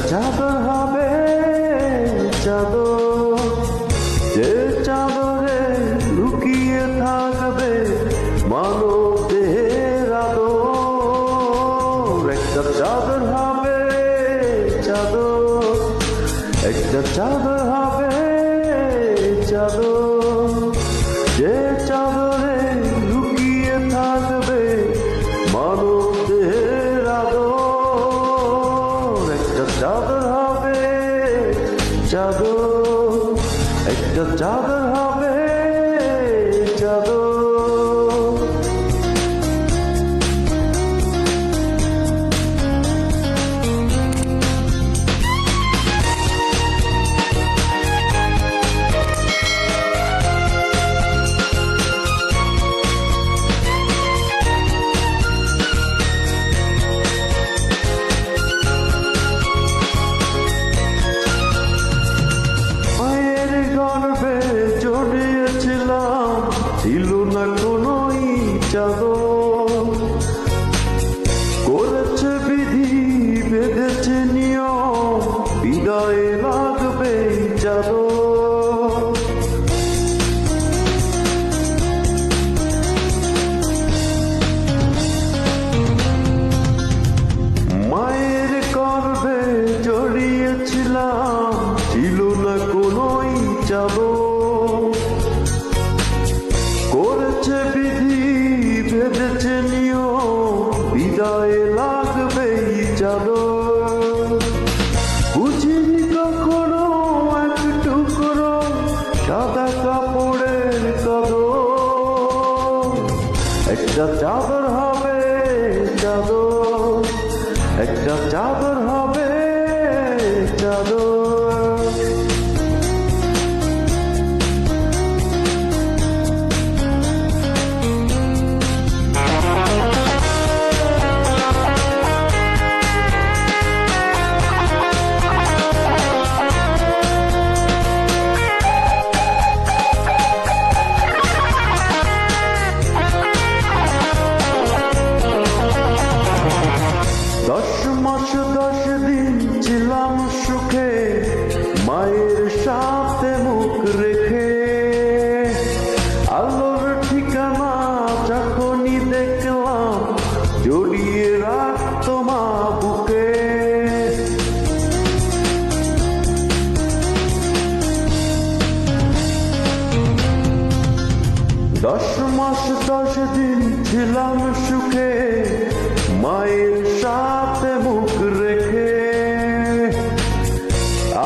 চাদর হবে চাদর, যে চাদরে লুকিয়ে থাকবে মানব দেহের আদর। একটা চাদর হবে চাদর, একটা চাদর হবে চাদর, যে চাদরে লুকিয়ে থাকবে মানব দেহের আদর। একটা চাদর হবে চাদর, একটা চাদর হবে চাদর। ছিল না কোনো চাদর, করেছে বিধি বেঁধেছে নিয়ম, বিদায় লাগবে চাদর। মায়ের গর্ভে জড়িয়েছিলাম, ছিল না কোনো চাদর, করেছে বিধি বেঁধেছে নিয়ম, বিদায় লাগবে চাদর। বুঝিনি কখনো এক টুকরো সাদা কাপড়ের কদর। একটা চাদর হবে চাদর, একটা চাদর হবে চাদর। মাস 10 দিন ছিলাম সুখে, মায়ের সাথে মুখ রেখে। আলোর ঠিকানা যখনই দেখলাম, জড়িয়ে রাখতো মা বুকে। 10 মাস 10 দিন ছিলাম সুখে, মায়ের সাথে মুখ রেখে।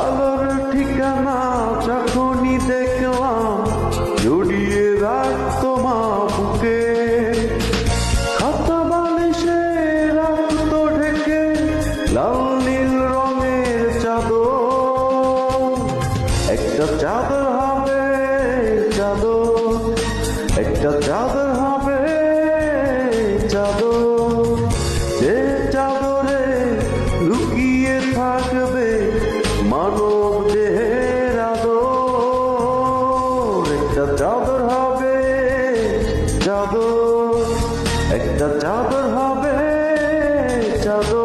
আলোর ঠিকানা যখনই দেখলাম, জড়িয়ে রাখতো মা বুকে। খাতা বালিশে রাখতো ঢেকে লাল নীল রঙের চাদর। একটা চাদর হবে চাদর, একটা চাদর হবে চাদর, যে চাদরে লুকিয়ে থাকবে মানব দেহের আদর। একটা চাদর হবে চাদর, একটা চাদর হবে চাদর।